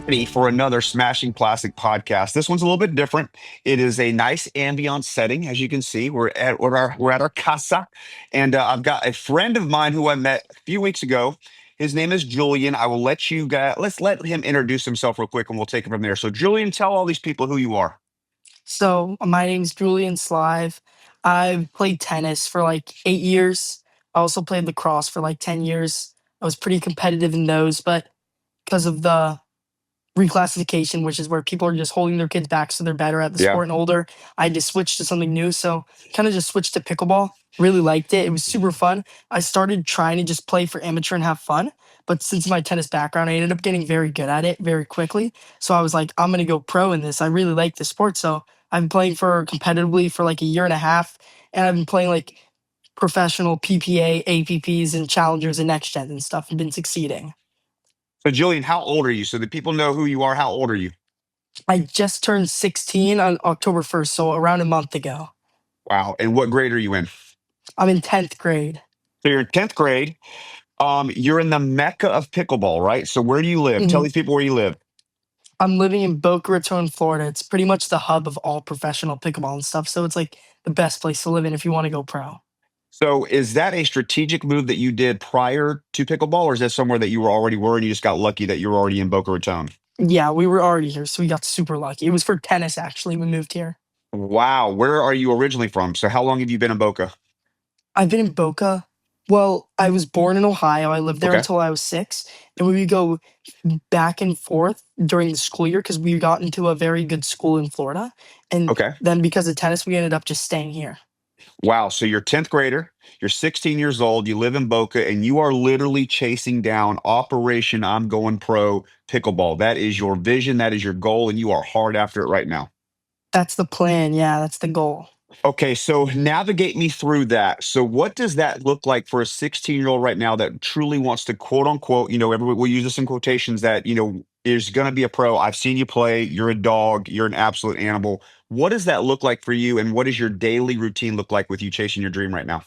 ready for another Smashing Plastic podcast. This one's a little bit different. It is a nice ambient setting, as you can see. We're at our casa, and I've got a friend of mine who I met a few weeks ago. His name is Julian. I will let you guys let's let him introduce himself real quick, and we'll take it from there. So, Julian, tell all these people who you are. So my name's Julian Slive. I've played tennis for like 8 years. I also played lacrosse for like 10 years. I was pretty competitive in those, but because of the reclassification, which is where people are just holding their kids back so they're better at the Yeah. sport and older, I just switched to something new. So kind of just switched to pickleball. Really liked it. It was super fun. I started trying to just play for amateur and have fun. But since my tennis background, I ended up getting very good at it very quickly. So I was like, I'm gonna go pro in this. I really like the sport. So I've been playing for competitively for like a year and a half. And I've been playing like professional PPA, APPs, and challengers and next gen and stuff and been succeeding. So, Julian, how old are you? So that people know who you are. How old are you? I just turned 16 on October 1st, so around a month ago. Wow. And what grade are you in? I'm in 10th grade. So you're in 10th grade. You're in the mecca of pickleball, right? So where do you live? Tell Mhm. these people where you live. I'm living in Boca Raton, Florida. It's pretty much the hub of all professional pickleball and stuff. So it's like the best place to live in if you want to go pro. So is that a strategic move that you did prior to pickleball, or is that somewhere that you were and you just got lucky that you were already in Boca Raton? Yeah, we were already here, so we got super lucky. It was for tennis, actually. We moved here. Wow. Where are you originally from? So how long have you been in Boca? I've been in Boca. Well, I was born in Ohio. I lived there Okay. until I was 6. And we would go back and forth during the school year because we got into a very good school in Florida. And Okay. then because of tennis, we ended up just staying here. Wow. So you're 10th grader, you're 16 years old, you live in Boca, and you are literally chasing down Operation I'm Going Pro Pickleball. That is your vision, that is your goal, and you are hard after it right now. That's the plan. Yeah, that's the goal. Okay, so navigate me through that. So, what does that look like for a 16-year-old right now that truly wants to quote unquote, everybody will use this in quotations that, is going to be a pro? I've seen you play. You're a dog. You're an absolute animal. What does that look like for you? And what does your daily routine look like with you chasing your dream right now?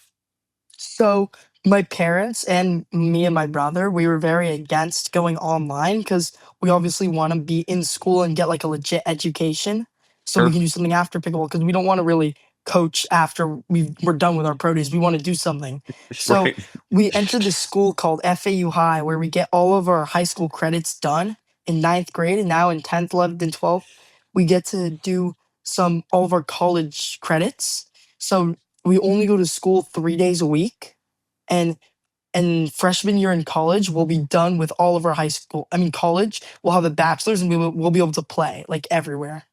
So my parents and me and my brother, we were very against going online because we obviously want to be in school and get like a legit education so we Sure. can do something after pickleball because we don't want to really coach after we're done with our pro days. We want to do something. So Right. we entered this school called FAU High where we get all of our high school credits done in 9th grade, and now in 10th, 11th, and 12th, we get to do some all of our college credits. So we only go to school 3 days a week, and freshman year in college we'll be done with all of our high school, I mean college, we'll have a bachelor's, and we'll be able to play like everywhere.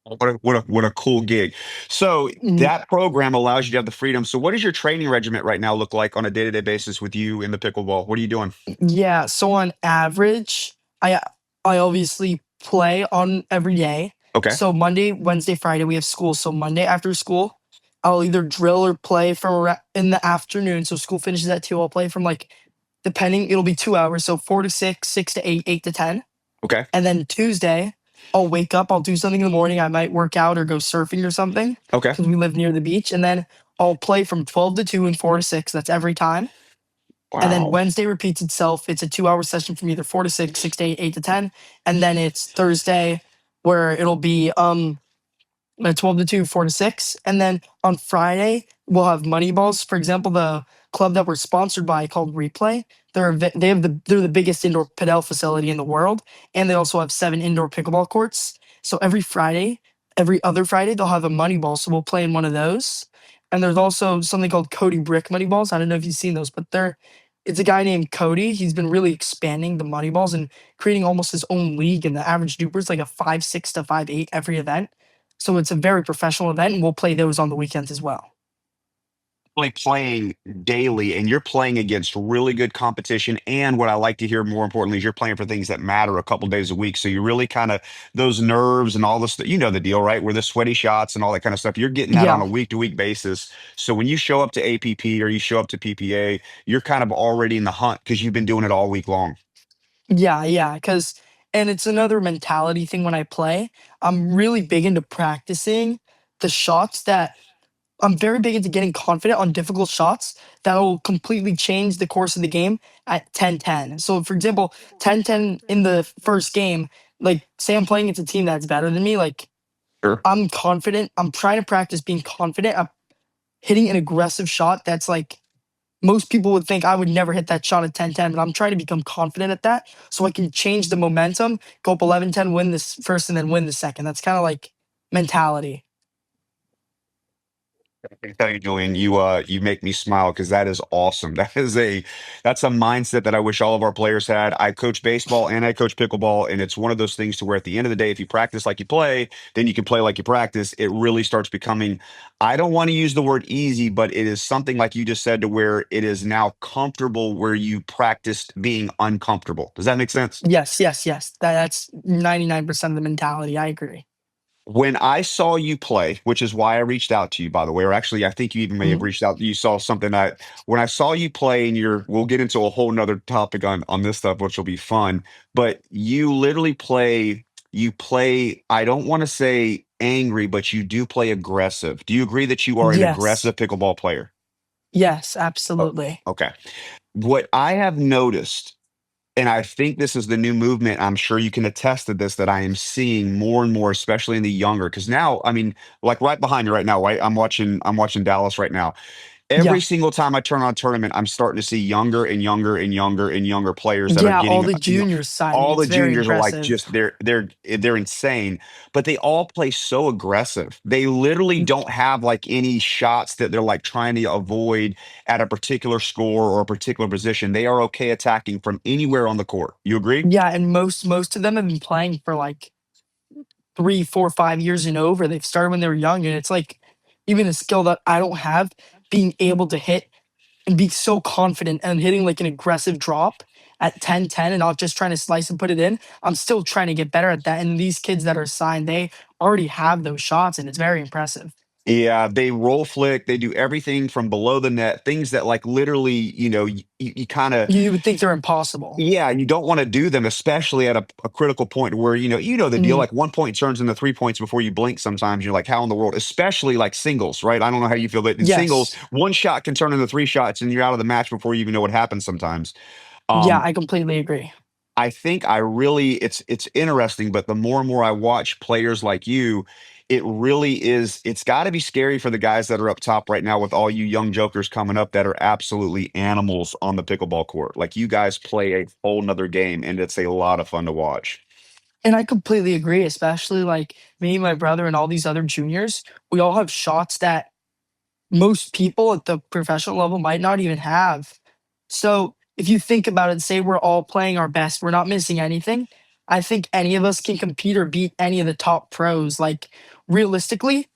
What a cool gig. So Mhm. that program allows you to have the freedom. So what does your training regiment right now look like on a day-to-day basis with you in the pickleball? What are you doing? Yeah, so on average, I I obviously play on every day. Okay. So Monday, Wednesday, Friday we have school. So Monday after school, I'll either drill or play from in the afternoon. So school finishes at 2. I'll play from like, depending, it'll be 2 hours. So 4 to 6, 6 to 8, 8 to 10. Okay. And then Tuesday, I'll wake up, I'll do something in the morning. I might work out or go surfing or something Okay. because we live near the beach. And then I'll play from 12 to 2 and 4 to 6. That's every time. And then Wow. Wednesday repeats itself. It's a 2 hour session from either 4 to 6, 6 to 8, 8 to 10. And then it's Thursday where it'll be 12 to 2, 4 to 6. And then on Friday, we'll have money balls. For example, the club that we're sponsored by called Replay, they're the biggest indoor padel facility in the world. And they also have 7 indoor pickleball courts. So every other Friday, they'll have a money ball. So we'll play in one of those. And there's also something called Cody Brick money balls. I don't know if you've seen those, but it's a guy named Cody. He's been really expanding the money balls and creating almost his own league. And the average duper is like a 5'6" to 5'8" every event. So it's a very professional event, and we'll play those on the weekends as well. Like playing daily and you're playing against really good competition. And what I like to hear more importantly is you're playing for things that matter a couple days a week. So you really kind of those nerves and all this, the deal, right? Where the sweaty shots and all that kind of stuff, you're getting that on Yeah, a week to week basis. So when you show up to APP or you show up to PPA, you're kind of already in the hunt because you've been doing it all week long. yeah, yeah. And it's another mentality thing when I play. I'm really big into practicing the shots that I'm very big into getting confident on difficult shots that will completely change the course of the game at 10-10. So, for example, 10-10 in the first game, like, say I'm playing against a team that's better than me, like, Sure. I'm confident. I'm trying to practice being confident. I'm hitting an aggressive shot that's like most people would think I would never hit that shot at 10-10, but I'm trying to become confident at that so I can change the momentum, go up 11-10, win this first, and then win the second. That's kind of like mentality. I can tell you, Julian, you make me smile because that is awesome. That's a mindset that I wish all of our players had. I coach baseball and I coach pickleball, and it's one of those things to where at the end of the day, if you practice like you play, then you can play like you practice. It really starts becoming, I don't want to use the word easy, but it is something like you just said to where it is now comfortable where you practiced being uncomfortable. Does that make sense? Yes, yes, yes. That's 99% of the mentality. I agree. When I saw you play, which is why I reached out to you, by the way, or actually, I think you even may have Mhm. reached out. You saw something that when I saw you play, and we'll get into a whole nother topic on this stuff, which will be fun. But you literally play. You play. I don't want to say angry, but you do play aggressive. Do you agree that you are an Yes, aggressive pickleball player? yes, Oh, absolutely. okay. What I have noticed, and I think this is the new movement. I'm sure you can attest to this that I am seeing more and more, especially in the younger. Because now, I mean, like right behind you right now, right? I'm watching Dallas right now. Every Yeah, single time I turn on tournament, I'm starting to see younger and younger and younger and younger players that are yeah. All getting, the juniors signing. all the It's very juniors are like impressive. just they're insane, but they all play so aggressive. They literally don't have like any shots that they're like trying to avoid at a particular score or a particular position. They are okay attacking from anywhere on the court. You agree? Yeah, and most of them have been playing for like 3, 4, 5 years and over. They've started when they were young, and it's like even a skill that I don't have, being able to hit and be so confident and hitting like an aggressive drop at 10-10 and not just trying to slice and put it in. I'm still trying to get better at that. And these kids that are signed, they already have those shots, and it's very impressive. Yeah, they roll flick. They do everything from below the net, things that like literally, you kind of, You would think they're impossible. yeah, you don't want to do them, especially at a critical point where, the deal, Mhm. like 1 point turns into 3 points before you blink sometimes. You're like, how in the world, especially like singles, right? I don't know how you feel, but in singles, Yes. one shot can turn into three shots and you're out of the match before you even know what happens sometimes. Yeah, Um, I completely agree. I think I really it's interesting, but the more and more I watch players like you, it really is it's got to be scary for the guys that are up top right now with all you young jokers coming up that are absolutely animals on the pickleball court. Like you guys play a whole nother game and it's a lot of fun to watch. And I completely agree, especially like me, my brother, and all these other juniors. We all have shots that most people at the professional level might not even have. So if you think about it, say we're all playing our best, we're not missing anything. I think any of us can compete or beat any of the top pros. Like realistically,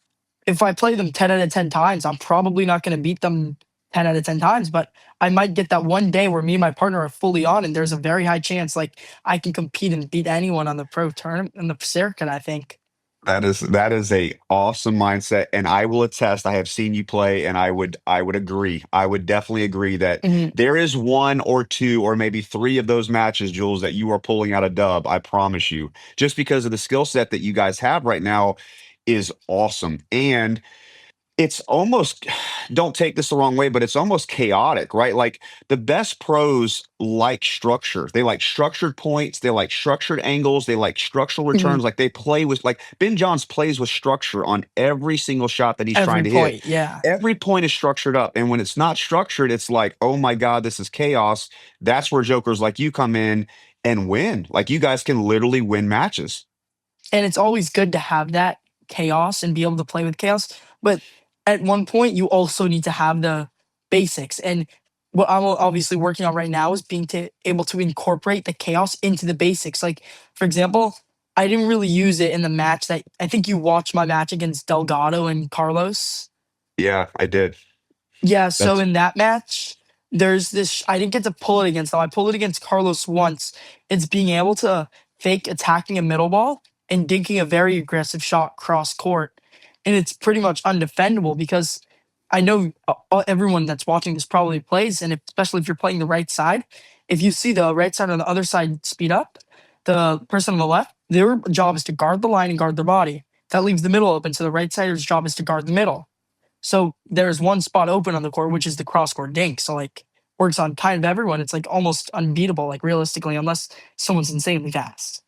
if I play them 10 out of 10 times, I'm probably not going to beat them 10 out of 10 times, but I might get that one day where me and my partner are fully on, and there's a very high chance like I can compete and beat anyone on the pro tournament in the circuit, I think. That is a awesome mindset, and I will attest. I have seen you play, and I would agree. I would definitely agree that Mhm. there is one or two or maybe three of those matches, Jules, that you are pulling out a dub. I promise you, just because of the skill set that you guys have right now is awesome. And it's almost don't take this the wrong way, but it's almost chaotic, right? Like the best pros like structure. They like structured points, they like structured angles, they like structural Mhm. returns. Like they play with like Ben Johns plays with structure on every single shot that he's trying Every to hit. point, yeah. Every point is structured up. And when it's not structured, it's like, oh my God, this is chaos. That's where jokers like you come in and win. Like you guys can literally win matches. And it's always good to have that chaos and be able to play with chaos. But at one point, you also need to have the basics. And what I'm obviously working on right now is able to incorporate the chaos into the basics. Like, for example, I didn't really use it in the match that I think you watched my match against Delgado and Carlos. Yeah, I did. Yeah, so That's in that match, there's this I didn't get to pull it against them. I pulled it against Carlos once. It's being able to fake attacking a middle ball and dinking a very aggressive shot cross court. And it's pretty much undefendable because I know everyone that's watching this probably plays, and especially if you're playing the right side, if you see the right side or the other side speed up, the person on the left, their job is to guard the line and guard their body. That leaves the middle open, so the right sider's job is to guard the middle. So there's one spot open on the court, which is the cross court dink. So like works on kind of everyone. It's like almost unbeatable, like realistically, unless someone's insanely fast.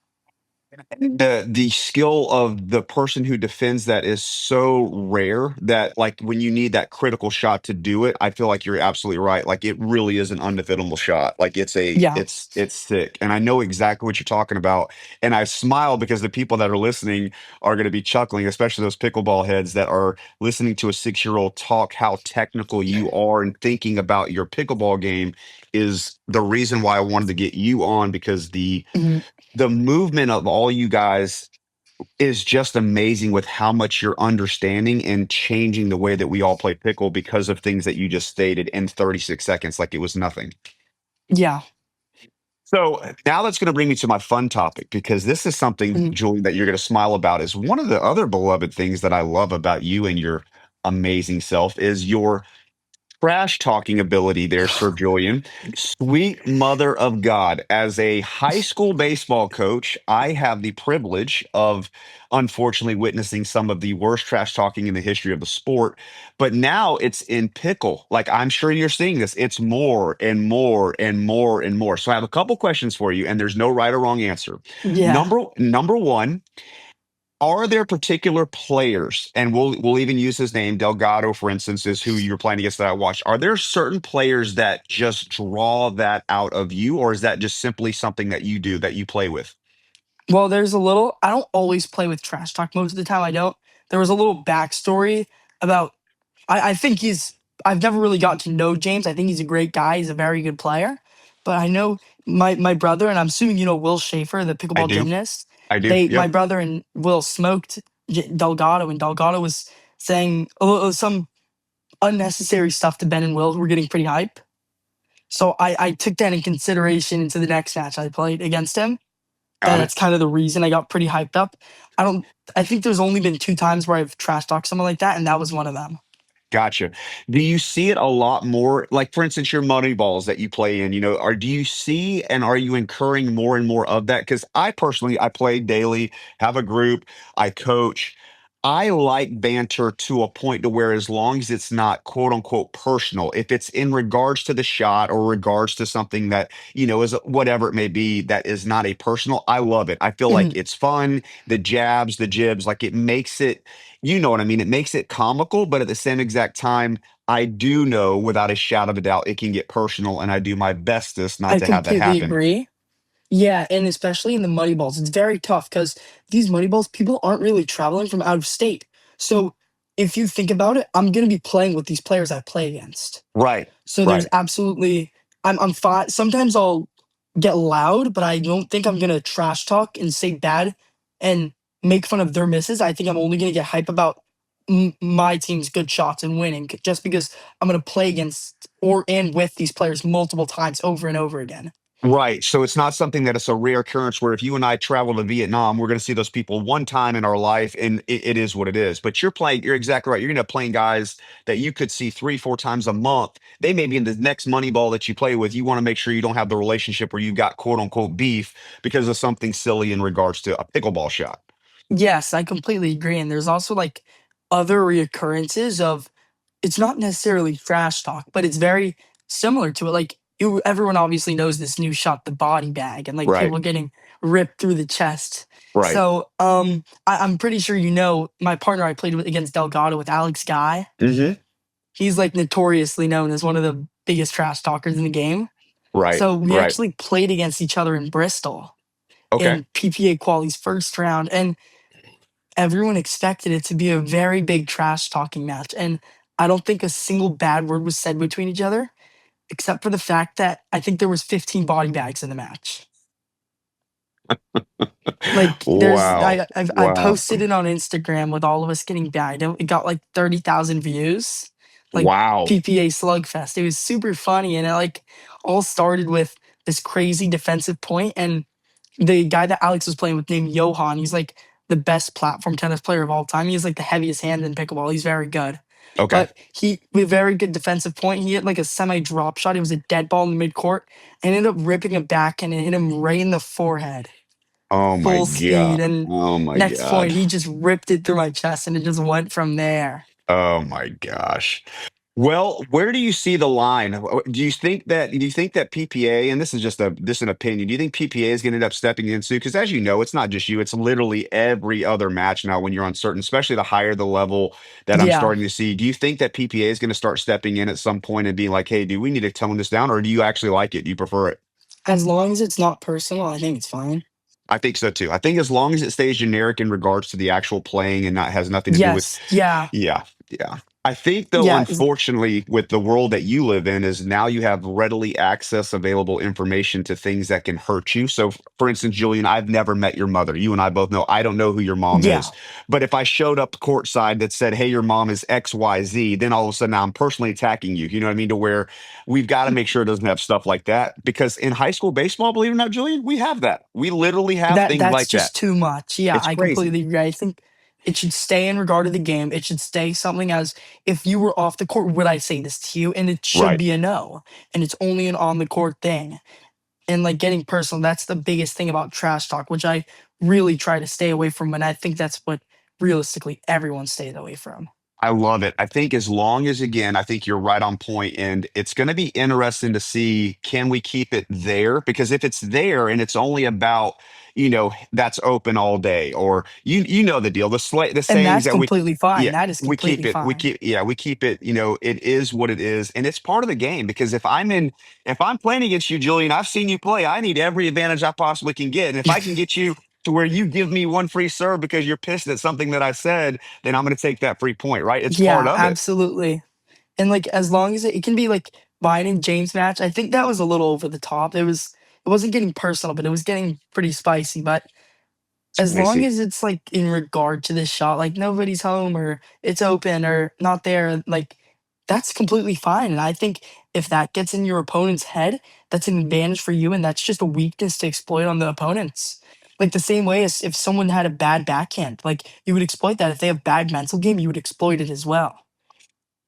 The skill of the person who defends that is so rare that like when you need that critical shot to do it, I feel like you're absolutely right. Like it really is an undefendable shot. Like Yeah. it's sick. And I know exactly what you're talking about. And I smile because the people that are listening are going to be chuckling, especially those pickleball heads that are listening to a 6-year-old talk how technical you are and thinking about your pickleball game is the reason why I wanted to get you on because Mhm. the movement of all you guys is just amazing with how much you're understanding and changing the way that we all play pickle because of things that you just stated in 36 seconds like it was nothing. Yeah. So now that's going to bring me to my fun topic because this is something, Mhm. Julian, that you're going to smile about. Is one of the other beloved things that I love about you and your amazing self is your trash talking ability there, Sir Julian. Sweet mother of God. As a high school baseball coach, I have the privilege of unfortunately witnessing some of the worst trash talking in the history of the sport. But now it's in pickle. Like I'm sure you're seeing this. It's more and more and more and more. So I have a couple questions for you, and there's no right or wrong answer. Yeah. Number one, are there particular players, and we'll even use his name, Delgado, for instance, is who you're playing against that I watched. Are there certain players that just draw that out of you, or is that just simply something that you do that you play with? Well, there's a little. I don't always play with trash talk. Most of the time, I don't. There was a little backstory about. I think he's. I've never really gotten to know James. I think he's a great guy. He's a very good player. But I know my brother, and I'm assuming you know Will Schaefer, the I pickleball do. gymnast. I do. My Yep. brother and Will smoked Delgado, and Delgado was saying some unnecessary stuff to Ben and Will, who were getting pretty hype. So I took that in consideration into the next match I played against him. Got That's it. kind of the reason I got pretty hyped up. I don't. I think there's only been two times where I've trash talked someone like that, and that was one of them. Gotcha. Do you see it a lot more? Like, for instance, your money balls that you play in, do you see and are you incurring more and more of that? Because I personally, I play daily, have a group, I coach. I like banter to a point to where as long as it's not quote unquote personal, if it's in regards to the shot or regards to something that, is whatever it may be, that is not a personal, I love it. I feel like Mhm. it's fun, the jabs, the jibs, like it makes it you know what I mean? It makes it comical, but at the same exact time, I do know without a shadow of a doubt it can get personal, and I do my bestest not I to have that completely happen. agree. Yeah, and especially in the money balls, it's very tough because these money balls, people aren't really traveling from out of state. So if you think about it, I'm gonna be playing with these players I play against. Right, So there's right. absolutely I'm fine. Sometimes I'll get loud, but I don't think I'm gonna trash talk and say bad and make fun of their misses. I think I'm only gonna get hype about my team's good shots and winning just because I'm gonna play against or and with these players multiple times over and over again. Right. So it's not something that it's a rare occurrence where if you and I travel to Vietnam, we're going to see those people one time in our life and it is what it is. But you're exactly right. You're going to playing guys that you could see 3, 4 times a month. They may be in the next money ball that you play with. You want to make sure you don't have the relationship where you've got quote unquote beef because of something silly in regards to a pickleball shot. Yes, I completely agree. And there's also like other reoccurrences of it's not necessarily trash talk, but it's very similar to it. Like everyone obviously knows this new shot, the body bag, and like Right. people getting ripped through the chest. Right. So I'm pretty sure you know my partner I played with against Delgado with Alex Guy. Hmm. He's like notoriously known as one of the biggest trash talkers in the game. Right. So we Right. actually played against each other in Bristol Okay. in PPA quali's first round, and everyone expected it to be a very big trash talking match. And I don't think a single bad word was said between each other, except for the fact that I think there was 15 body bags in the match. Like there's Wow. I Wow. posted it on Instagram with all of us getting bagged. It got like 30,000 views. Like Wow. PPA Slugfest. It was super funny, and it like all started with this crazy defensive point. And the guy that Alex was playing with named Johan, he's like the best platform tennis player of all time. He has like the heaviest hand in pickleball. He's very good. Okay. But he with very good defensive point, he hit like a semi drop shot. It was a dead ball in the mid court and ended up ripping it back and it hit him right in the forehead. Oh my Full speed. God. And Oh my next point, God. he just ripped it through my chest and it just went from there. Oh my gosh. Well, where do you see the line? Do you think that PPA, and this is just an opinion, do you think PPA is going to end up stepping into? Because as you know, it's not just you; it's literally every other match now. When you're on certain, especially the higher the level that I'm Yeah, starting to see, do you think that PPA is going to start stepping in at some point and being like, "Hey, do we need to tone this down?" Or do you actually like it? Do you prefer it? as long as it's not personal, I think it's fine. I think so too. I think as long as it stays generic in regards to the actual playing and not has nothing to do with. Yes, yeah, Yeah, yeah. I think though, yeah, unfortunately, with the world that you live in, is now you have readily access available information to things that can hurt you. So, for instance, Julian, I've never met your mother. You and I both know I don't know who your mom is. yeah. But if I showed up courtside that said, "Hey, your mom is XYZ," then all of a sudden now I'm personally attacking you. You know what I mean? To where we've got to make sure it doesn't have stuff like that. Because in high school baseball, believe it or not, Julian, we have that. We literally have things That's like that. just too much. Yeah, It's I crazy. completely agree. I think it should stay in regard to the game. It should stay something as if you were off the court, would I say this to you? And it should Right. be a no. And it's only an on the court thing. And like getting personal, that's the biggest thing about trash talk, which I really try to stay away from. And I think that's what realistically everyone stays away from. I love it. I think as long as, again, I think you're right on point, and it's going to be interesting to see can we keep it there? Because if it's there and it's only about, that's open all day, or you know the deal, the And sayings that's that we, completely fine. yeah, That is we keep completely it, we fine. keep, yeah, we keep it. It is what it is, and it's part of the game. Because if I'm playing against you, Julian, I've seen you play. I need every advantage I possibly can get, and if I can get you to where you give me one free serve because you're pissed at something that I said, then I'm going to take that free point, right? It's part Yeah, of it. absolutely. And like as long as it can be like Biden and James match, I think that was a little over the top. It wasn't getting personal, but it was getting pretty spicy. But as long Spicy. as it's like in regard to this shot, like nobody's home or it's open or not there, like that's completely fine. And I think if that gets in your opponent's head, that's an advantage for you, and that's just a weakness to exploit on the opponents. Like the same way as if someone had a bad backhand, like you would exploit that. If they have bad mental game, you would exploit it as well.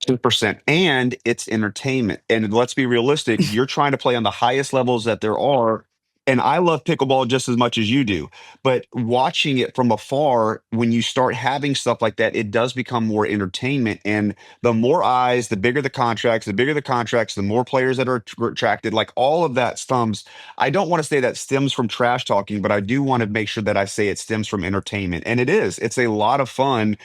2%. And it's entertainment. And let's be realistic, you're trying to play on the highest levels that there are. And I love pickleball just as much as you do. But watching it from afar, when you start having stuff like that, it does become more entertainment. And the more eyes, the bigger the contracts, the more players that are attracted, like all of that stems. I don't want to say that stems from trash talking, but I do want to make sure that I say it stems from entertainment. And it is. It's a lot of fun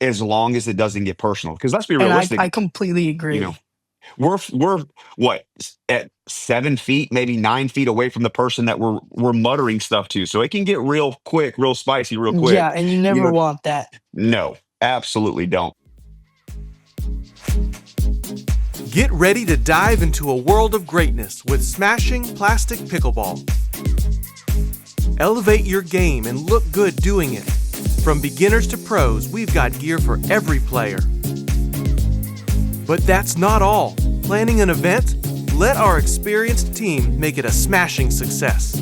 as long as it doesn't get personal. Because let's be And realistic, I completely you know, agree. we're what at 7 feet, maybe 9 feet away from the person that we're muttering stuff to. So it can get real quick, real spicy, real Yeah, quick. and you You never know, want that. no, absolutely don't. Get ready to dive into a world of greatness with Smashing Plastic Pickleball. Elevate your game and look good doing it. From beginners to pros, we've got gear for every player. But that's not all. Planning an event? Let our experienced team make it a smashing success.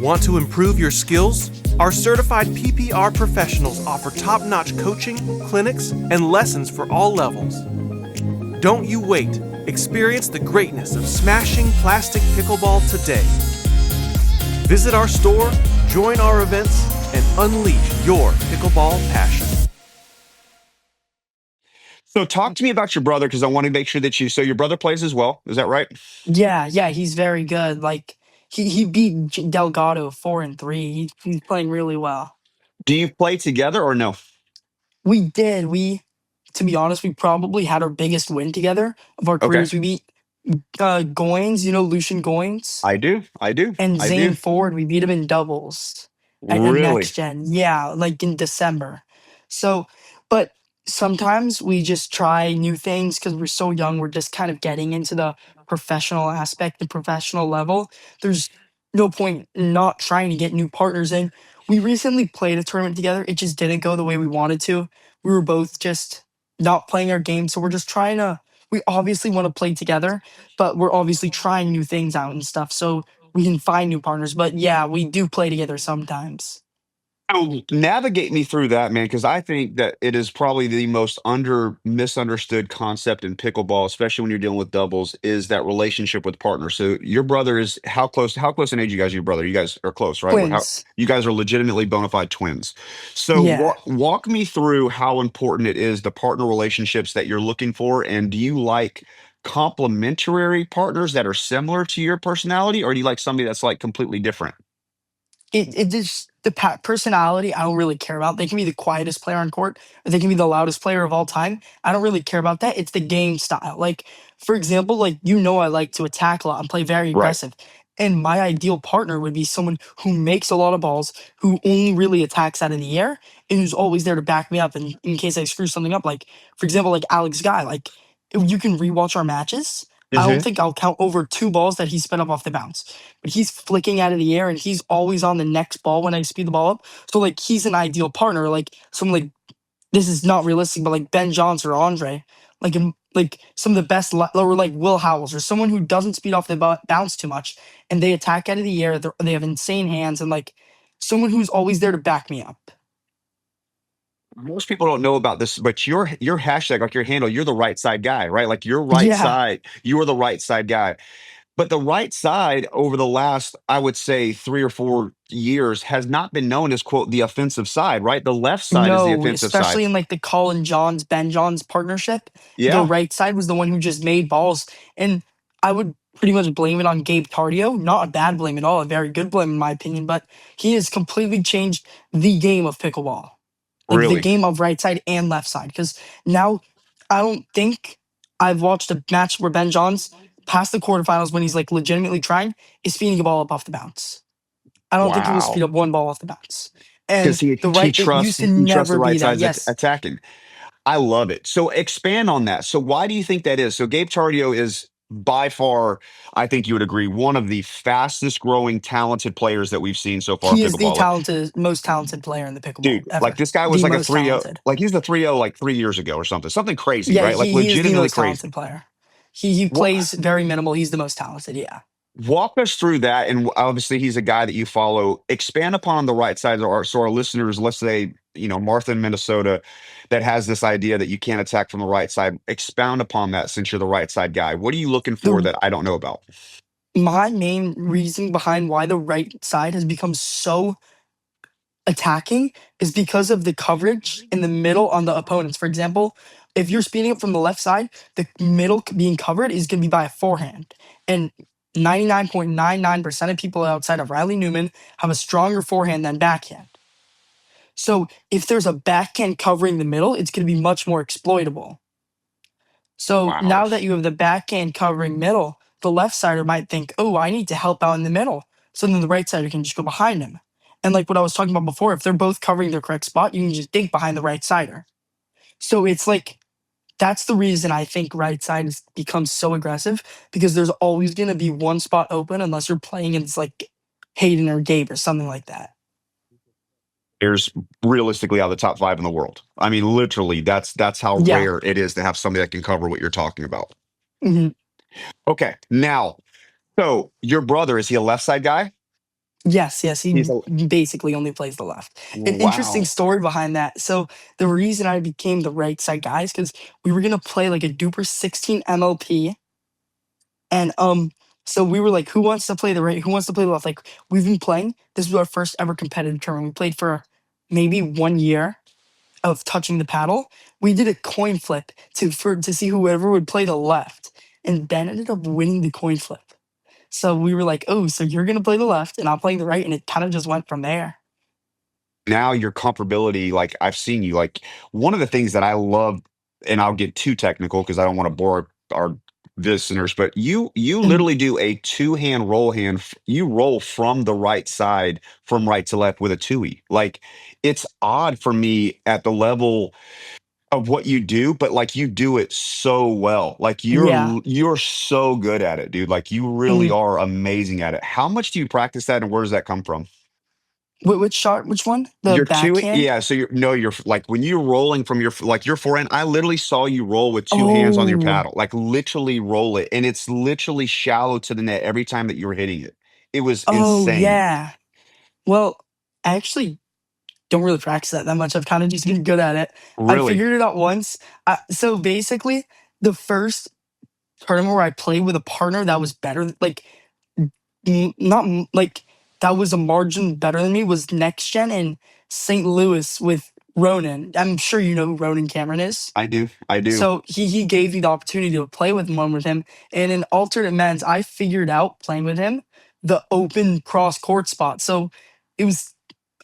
Want to improve your skills? Our certified PPR professionals offer top-notch coaching, clinics, and lessons for all levels. Don't you wait. Experience the greatness of smashing plastic pickleball today. Visit our store, join our events, and unleash your pickleball passion. So talk to me about your brother because I want to make sure that you. So your brother plays as well. Is that right? Yeah, yeah, he's very good. Like he beat Delgado 4-3. He's playing really well. Do you play together or no? We did. We To be honest, we probably had our biggest win together of our Okay, careers. We beat Goins, you know, Lucian Goins. I do. I do. And I Zane do. Ford, we beat him in doubles at a Really? next gen. Yeah, like in December. So, but sometimes we just try new things because we're so young. We're just kind of getting into the professional aspect, the professional level. There's no point in not trying to get new partners in. We recently played a tournament together. It just didn't go the way we wanted to. We were both just not playing our game. So we're just trying to, we obviously want to play together, but we're obviously trying new things out and stuff. So we can find new partners. But yeah, we do play together sometimes. So navigate me through that, man, because I think that it is probably the most misunderstood concept in pickleball, especially when you're dealing with doubles, is that relationship with partners. So your brother is how close in age you guys, your brother? You guys are close, right? How Twins. you guys are legitimately bona fide twins. So Yeah. walk me through how important it is, the partner relationships that you're looking for, and do you like complementary partners that are similar to your personality, or do you like somebody that's like completely different? It just the personality I don't really care about. They can be the quietest player on court, or they can be the loudest player of all time. I don't really care about that. It's the game style. Like, for example, like I like to attack a lot and play very Right. aggressive. And my ideal partner would be someone who makes a lot of balls, who only really attacks out of the air, and who's always there to back me up in case I screw something up. Like, for example, like Alex Guy. Like, if you can rewatch our matches. I don't think I'll count over 2 balls that he sped up off the bounce, but he's flicking out of the air and he's always on the next ball when I speed the ball up. So like he's an ideal partner. Like someone like this is not realistic, but like Ben Johnson or Andre, like some of the best or like Will Howells or someone who doesn't speed off the bounce too much and they attack out of the air. They have insane hands and like someone who's always there to back me up. Most people don't know about this, but your hashtag, like your handle, you're the right side guy, right? Like your right Yeah, side, you are the right side guy. But the right side over the last, I would say, 3 or 4 years has not been known as quote the offensive side, right? The left side is the no, offensive side. especially in like the Colin Johns, Ben Johns partnership, the Yeah, right side was the one who just made balls. And I would pretty much blame it on Gabe Cardio. Not a bad blame at all, a very good blame in my opinion, but he has completely changed the game of pickleball. Like the really. game of right side and left side. Because now I don't think I've watched a match where Ben Johns past the quarterfinals when he's like legitimately trying is speeding a ball up off the bounce. I don't think he will speed Wow. up 1 ball off the bounce. And Because he the he right, it trusts used to he trusts the never be right that. side's Yes. attacking. I love it. So expand on that. So why do you think that is? So Gabe Tardio is by far, I think you would agree, one of the fastest growing talented players that we've seen so far in He is the pickleball. Like, most talented player in the dude, pickleball like ever. this guy was The like a most 3-0, talented. like he's the 3-0 like 3 years ago or something. Something crazy, Yeah, right? Like he is the legitimately most crazy. talented player. He What plays very minimal. He's the most talented. Yeah. walk us through that? And obviously he's a guy that you follow. Expand upon the right side of our so our listeners, let's say, Martha in Minnesota that has this idea that you can't attack from the right side. Expound upon that since you're the right side guy. What are you looking for The that I don't know about? My main reason behind why the right side has become so attacking is because of the coverage in the middle on the opponents. For example, if you're speeding up from the left side, the middle being covered is going to be by a forehand. And 99.99% of people outside of Riley Newman have a stronger forehand than backhand. So if there's a backhand covering the middle, it's going to be much more exploitable. So Wow. now that you have the backhand covering middle, the left sider might think, oh, I need to help out in the middle. So then the right sider can just go behind him. And like what I was talking about before, if they're both covering their correct spot, you can just dig behind the right sider. So it's like that's the reason I think right side has become so aggressive because there's always going to be one spot open unless you're playing against like Hayden or Gabe or something like that. There's realistically out of the top five in the world. I mean, literally, that's how Yeah. rare it is to have somebody that can cover what you're talking about. Mhm. Okay, now, so your brother, is he a left side guy? Yes, yes, He's he a basically only plays the left. An interesting wow. story behind that. So the reason I became the right side guy is because we were gonna play like a Duper 16 MLP, and so we were like, who wants to play the right? Who wants to play the left? Like we've been playing. This was our first ever competitive tournament. We played for maybe 1 year of touching the paddle. We did a coin flip to see whoever would play the left, and Ben ended up winning the coin flip. So we were like, oh, so you're gonna play the left and I'm playing the right, and it kind of just went from there. Now your comparability, like I've seen you, like one of the things that I love, and I'll get too technical because I don't want to bore our listeners, but you Mhm. literally do a two-hand roll hand. You roll from the right side from right to left with a two-e. Like it's odd for me at the level of what you do, but like you do it so well. Like Yeah. you're so good at it, dude. Like you really Mhm. are amazing at it. How much do you practice that and where does that come from? Which shot? Which one? The You're two, backhand? yeah. So you're no, you're like when you're rolling from like your forehand. I literally saw you roll with two hands on your Oh, paddle, like literally roll it, and it's literally shallow to the net every time that you were hitting it. It was oh insane. yeah. Well, actually, don't really practice that much. I've kind of just been good at it. I Really? figured it out once. So basically, the first tournament where I played with a partner that was better, like not like that was a margin better than me, was Next Gen in St. Louis with Ronan. I'm sure you know who Ronan Cameron is. I do. I do. So he gave me the opportunity to play with him. And in alternate men's, I figured out playing with him the open cross court spot. So it was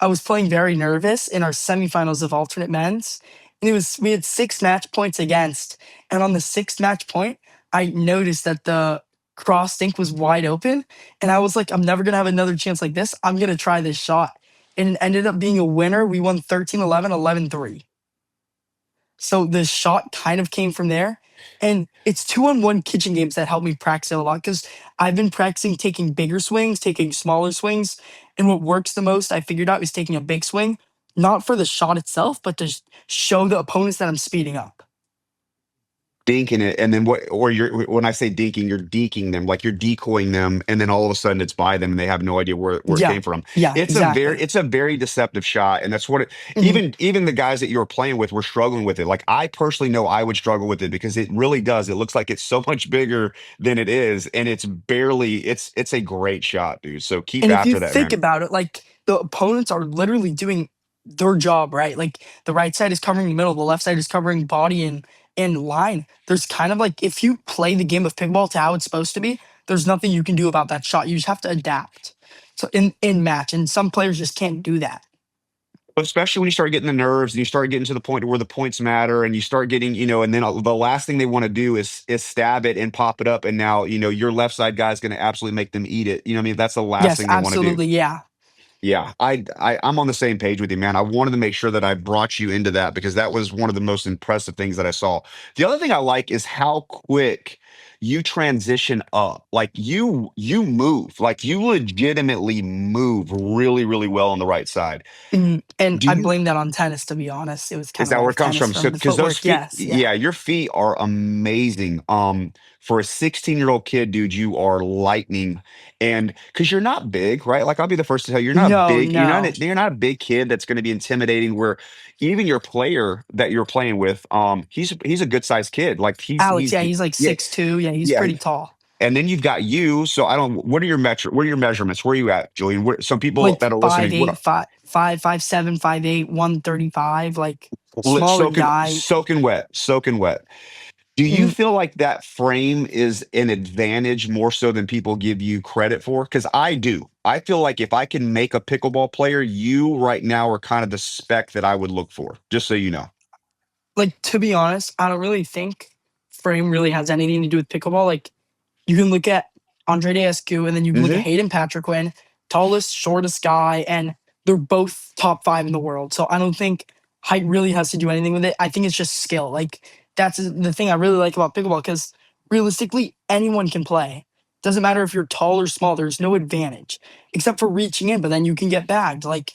I was playing very nervous in our semifinals of alternate men's. And we had 6 match points against. And on the 6th match point, I noticed that the cross dink was wide open. And I was like, I'm never gonna have another chance like this. I'm gonna try this shot. And it ended up being a winner. We won 13-11, 11-3. So the shot kind of came from there. And it's 2-on-1 kitchen games that help me practice it a lot because I've been practicing taking bigger swings, taking smaller swings. And what works the most, I figured out, is taking a big swing, not for the shot itself, but to show the opponents that I'm speeding up. Dinking it, and then when I say dinking, you're deking them, like you're decoying them, and then all of a sudden it's by them and they have no idea where it Yeah. came from. Yeah, exactly. It's a very deceptive shot, and that's what it, Mhm. even the guys that you were playing with were struggling with it. Like I personally know I would struggle with it because it really does. It looks like it's so much bigger than it is, and it's a great shot, dude. So keep And if you after that, think man. about it, like the opponents are literally doing their job, right? Like the right side is covering the middle, the left side is covering body and line. There's kind of like if you play the game of pickleball to how it's supposed to be, there's nothing you can do about that shot. You just have to adapt. So in match, and some players just can't do that. Especially when you start getting the nerves and you start getting to the point where the points matter and you start getting, and then the last thing they want to do is stab it and pop it up. And now, your left side guy is going to absolutely make them eat it. You know what I mean? That's the last Yes, thing they want to do. absolutely. Yeah. Yeah, I'm on the same page with you, man. I wanted to make sure that I brought you into that because that was one of the most impressive things that I saw. The other thing I like is how quick you transition up. Like you move, like you legitimately move really, really well on the right side. And Do I you blame that on tennis, to be honest. It was Is kind of that where all it comes tennis from? So, from the because those footwork. feet, Yes. Yeah. yeah, your feet are amazing. For a 16-year-old kid, dude, you are lightning. And because you're not big, right? Like I'll be the first to tell you, you're not No, big. no. You're not a big kid that's going to be intimidating. Where even your player that you're playing with, he's a good sized kid. Like Alex, yeah, he's like yeah, 6'2". Yeah, he's yeah. pretty tall. And then you've got you. So I don't. What are your measurements? Where are you at, Julian? Some people Like that are five listening, eight, 5'7", 5'8", 135, like smaller soaking guy. soaking wet, soaking wet. Do you Mm, feel like that frame is an advantage more so than people give you credit for? Because I do. I feel like if I can make a pickleball player, you right now are kind of the spec that I would look for, just so you know. Like, to be honest, I don't really think frame really has anything to do with pickleball. Like, you can look at Andre Dascu, and then you can look at Hmm. Hayden Patriquin, tallest, shortest guy, and they're both top 5 in the world. So I don't think height really has to do anything with it. I think it's just skill. Like, that's the thing I really like about pickleball, because realistically, anyone can play. Doesn't matter if you're tall or small. There's no advantage except for reaching in, but then you can get bagged. Like,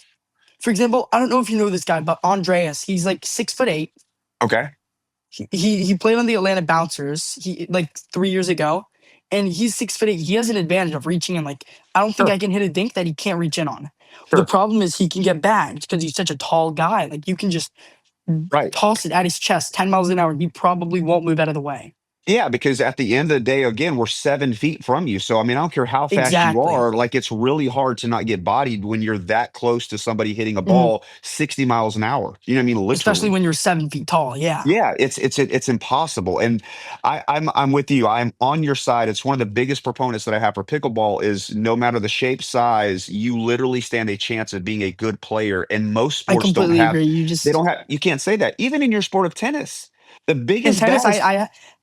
for example, I don't know if you know this guy, but Andreas, he's like 6'8". Okay. He played on the Atlanta Bouncers like 3 years ago, and he's 6'8". He has an advantage of reaching in. Like, I don't think Sure. I can hit a dink that he can't reach in on. The Sure. problem is he can get bagged because he's such a tall guy. Like, you can just Right. toss it at his chest 10 miles an hour, and he probably won't move out of the way. Yeah, because at the end of the day, again, we're 7 feet from you. So, I mean, I don't care how fast you Exactly. are. Like, it's really hard to not get bodied when you're that close to somebody hitting a Mhm. ball 60 miles an hour. You know what I mean? Especially Literally. when you're 7 feet tall. Yeah. Yeah, it's impossible. And I'm with you. I'm on your side. It's one of the biggest proponents that I have for pickleball is no matter the shape, size, you literally stand a chance of being a good player. And most I sports don't completely have, agree. you can't say that. Even in your sport of tennis, the In biggest tennis, guys,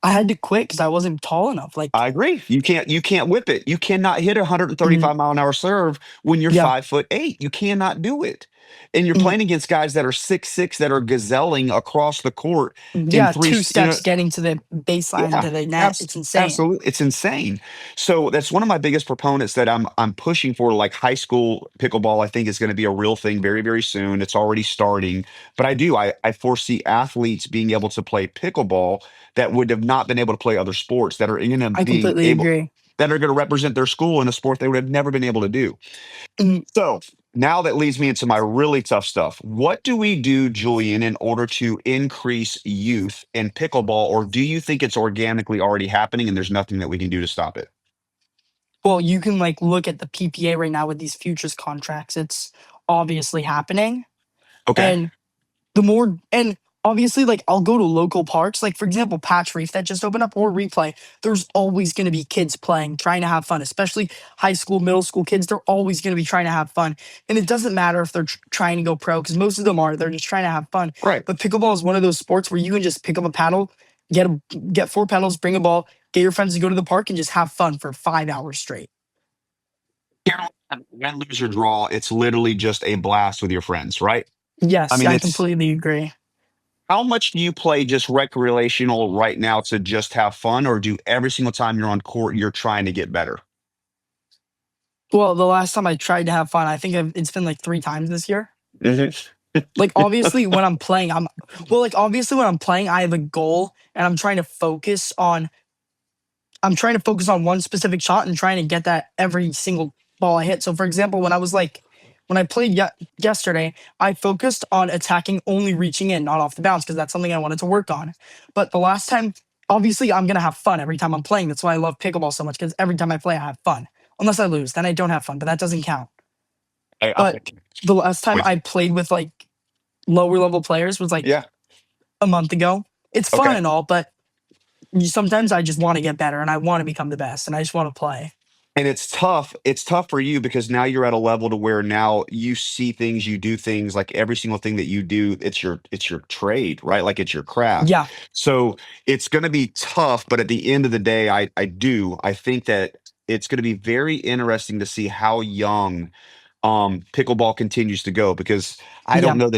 I had to quit because I wasn't tall enough. Like, I agree. You can't whip it. You cannot hit a mhm, 135-mile-an-hour serve when you're yeah, 5'8". You cannot do it. And you're mhm, playing against guys that are 6'6", that are gazelling across the court in yeah, three, two steps getting to the baseline yeah, to the net. It's insane. absolutely. It's insane. So that's one of my biggest proponents that I'm pushing for. Like high school pickleball, I think is going to be a real thing very, very soon. It's already starting. But I foresee athletes being able to play pickleball that would have not been able to play other sports that are going to I being completely able agree. that are going to represent their school in a sport they would have never been able to do. Mhm. So Now that leads me into my really tough stuff. What do we do, Julian, in order to increase youth in pickleball, or do you think it's organically already happening and there's nothing that we can do to stop it? Well, you can like look at the PPA right now with these futures contracts. It's obviously happening. Okay. And the more and obviously like I'll go to local parks, like for example, Patch Reef that just opened up or replay. There's always gonna be kids playing, trying to have fun, especially high school, middle school kids. They're always gonna be trying to have fun. And it doesn't matter if they're trying to go pro, because most of them are, they're just trying to have fun. Right. But pickleball is one of those sports where you can just pick up a paddle, get 4 paddles, bring a ball, get your friends to go to the park and just have fun for 5 hours straight. Win, lose, or draw, it's literally just a blast with your friends, right? I Yes, mean, I it's completely agree. how much do you play just recreational right now to just have fun, or do every single time you're on court, you're trying to get better? Well, the last time I tried to have fun, I think it's been like 3 times this year. Mhm. Like obviously when I'm playing, obviously when I'm playing, I have a goal and I'm trying to focus on one specific shot and trying to get that every single ball I hit. So for example, when I played yesterday, I focused on attacking, only reaching in, not off the bounce, because that's something I wanted to work on. But the last time, obviously I'm gonna have fun every time I'm playing. That's why I love pickleball so much, because every time I play, I have fun. Unless I lose, then I don't have fun, but that doesn't count. I But the last time with I played with like lower level players was like yeah. a month ago. It's fun Okay. and all, but sometimes I just want to get better and I want to become the best and I just want to play. And it's tough. It's tough for you because now you're at a level to where now you see things, you do things, like every single thing that you do, it's your trade, right? Like it's your craft. Yeah, So it's going to be tough, but at the end of the day, I think that it's going to be very interesting to see how young pickleball continues to go, because yeah. I don't know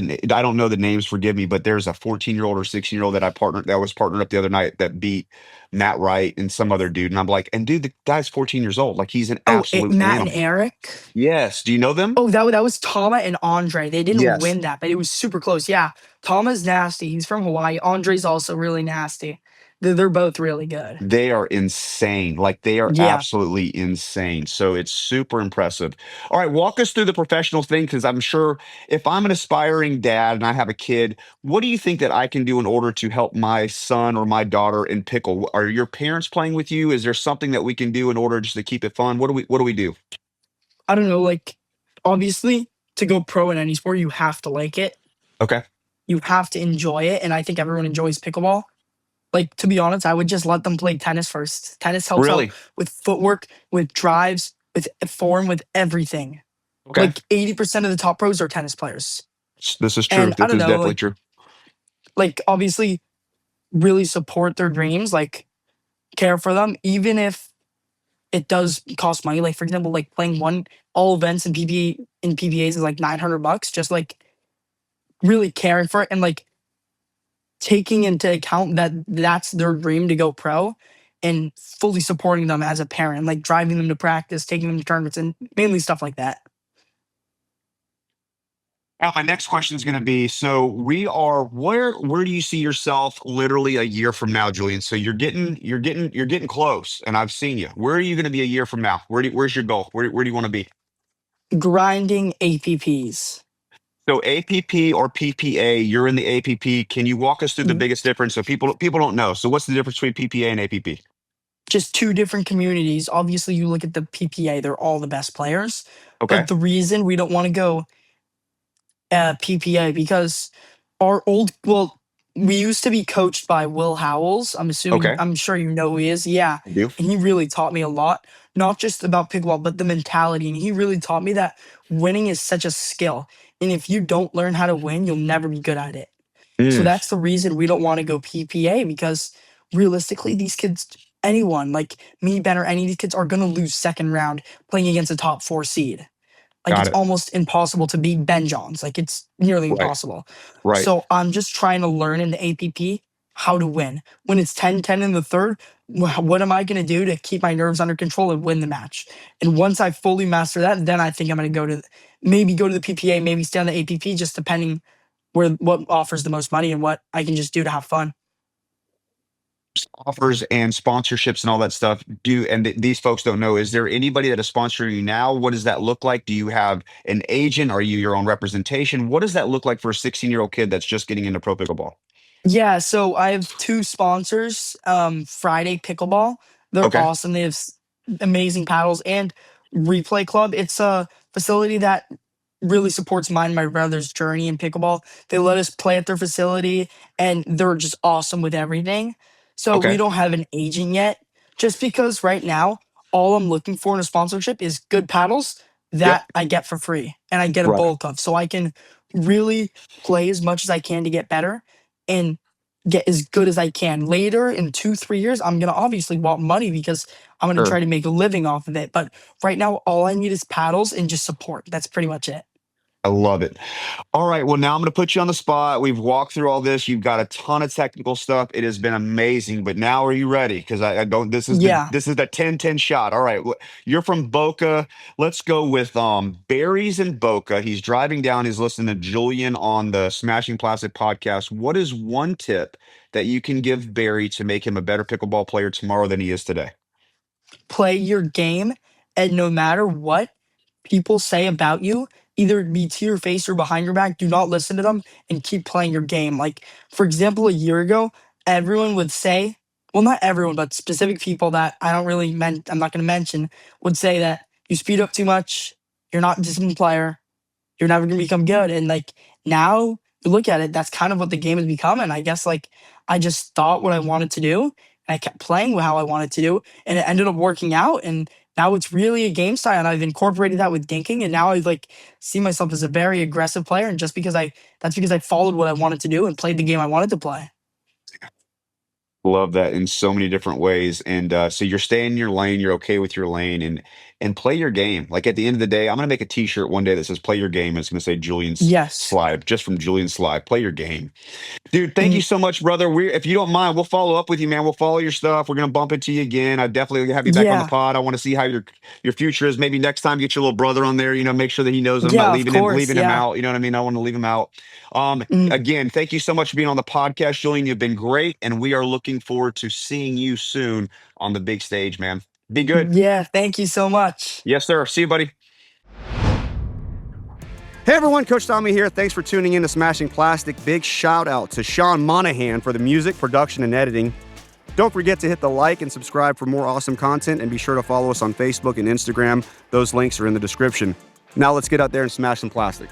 the names, forgive me, but there's a 14-year-old or 16-year-old that was partnered up the other night that beat Matt Wright and some other dude, and I'm like, and dude, the guy's 14 years old, like he's an absolute Matt and animal. Eric. Yes, do you know them? Oh, that was Tama and Andre. They didn't Yes. win that, but it was super close. Yeah, Tama's nasty. He's from Hawaii. Andre's also really nasty. They're both really good. They are insane. Like they are Yeah. absolutely insane. So it's super impressive. All right, walk us through the professional thing, because I'm sure if I'm an aspiring dad and I have a kid, what do you think that I can do in order to help my son or my daughter in pickle? Are your parents playing with you? Is there something that we can do in order just to keep it fun? What do we do? I don't know. Like, obviously, to go pro in any sport, you have to like it. Okay. You have to enjoy it, and I think everyone enjoys pickleball. Like, to be honest, I would just let them play tennis first. Tennis helps out Really? with footwork, with drives, with form, with everything. Okay. Like 80% of the top pros are tennis players. This is true. And I This don't is know, definitely true. like obviously really support their dreams, like care for them, even if it does cost money. Like for example, like playing all events in PPAs is like $900. Just like really caring for it and like taking into account that that's their dream to go pro and fully supporting them as a parent, like driving them to practice, taking them to tournaments, and mainly stuff like that. Now, my next question is going to be: so where do you see yourself literally a year from now, Julian? So you're getting close, and I've seen you. Where are you going to be a year from now? Where's your goal? Where do you want to be? Grinding APPs. So APP or PPA, you're in the APP. Can you walk us through the Mhm. biggest difference? So people don't know. So what's the difference between PPA and APP? Just two different communities. Obviously, you look at the PPA, they're all the best players. Okay. But the reason we don't want to go PPA because we used to be coached by Will Howells. Okay. I'm sure you know who he is. Yeah. I do. And he really taught me a lot, not just about pickleball, but the mentality. And he really taught me that winning is such a skill. And if you don't learn how to win, you'll never be good at it. So Mm, that's the reason we don't want to go PPA, because realistically, these kids, anyone like me, Ben, or any of these kids are going to lose second round playing against a top 4 seed. Like got it's it. almost impossible to beat Ben Johns. Like it's nearly Right. impossible. Right. So I'm just trying to learn in the APP how to win. When it's 10-10 in the third, what am I going to do to keep my nerves under control and win the match? And once I fully master that, then I think I'm going to go to the PPA, maybe stay on the APP, just depending what offers the most money and what I can just do to have fun. offers and sponsorships and all that stuff do, and these folks don't know, is there anybody that is sponsoring you now? What does that look like? Do you have an agent? Are you your own representation? What does that look like for a 16-year-old kid that's just getting into pro pickleball? Yeah, so I have two sponsors. Friday Pickleball, they're Okay. awesome. They have amazing paddles, and Replay Club. It's a facility that really supports mine and my brother's journey in pickleball. They let us play at their facility, and they're just awesome with everything. So we Okay. don't have an agent yet, just because right now all I'm looking for in a sponsorship is good paddles Yep. that I get for free and I get a Right. bulk of, so I can really play as much as I can to get better and get as good as I can. Later in 2, 3 years, I'm gonna obviously want money because I'm gonna try Sure. to make a living off of it. But right now, all I need is paddles and just support. That's pretty much it. I love it. All right. Well, now I'm going to put you on the spot. We've walked through all this. You've got a ton of technical stuff. It has been amazing. But now, are you ready? Because I don't. Yeah, This is the 10-10 shot. All right. You're from Boca. Let's go with Barry's in Boca. He's driving down. He's listening to Julian on the Smashing Plastic podcast. What is one tip that you can give Barry to make him a better pickleball player tomorrow than he is today? play your game, and no matter what people say about you, either it be to your face or behind your back, do not listen to them and keep playing your game. Like, for example, a year ago, everyone would say, well, not everyone, but specific people that I'm not going to mention, would say that you speed up too much, you're not a disciplined player, you're never gonna become good. And like now you look at it, that's kind of what the game has become. And I guess like I just thought what I wanted to do and I kept playing how I wanted to do, and it ended up working out. And now it's really a game style, and I've incorporated that with dinking, and now I like see myself as a very aggressive player. And just because that's because I followed what I wanted to do and played the game I wanted to play. Love that in so many different ways. And so you're staying in your lane, you're okay with your lane, and play your game. Like at the end of the day, I'm gonna make a t-shirt one day that says play your game, and it's gonna say Julian Yes. Slive, just from Julian Slive. Play your game. Dude, thank you Mm, so much, brother. If you don't mind, we'll follow up with you, man. We'll follow your stuff. We're gonna bump into you again. I definitely have you back on the yeah. pod. I want to see how your future is. Maybe next time, get your little brother on there. Make sure that he knows I'm not Yeah, of course. leaving him Yeah. out. You know what I mean? I want to leave him out. Mm, Again, thank you so much for being on the podcast, Julian. You've been great, and we are looking forward to seeing you soon on the big stage, man. Be good. yeah. Thank you so much. Yes, sir. See you, buddy. Hey everyone, Coach Tommy here. Thanks for tuning in to Smashing Plastic. Big shout out to Sean Monahan for the music, production, and editing. Don't forget to hit the like and subscribe for more awesome content, and be sure to follow us on Facebook and Instagram. Those links are in the description. Now let's get out there and smash some plastic.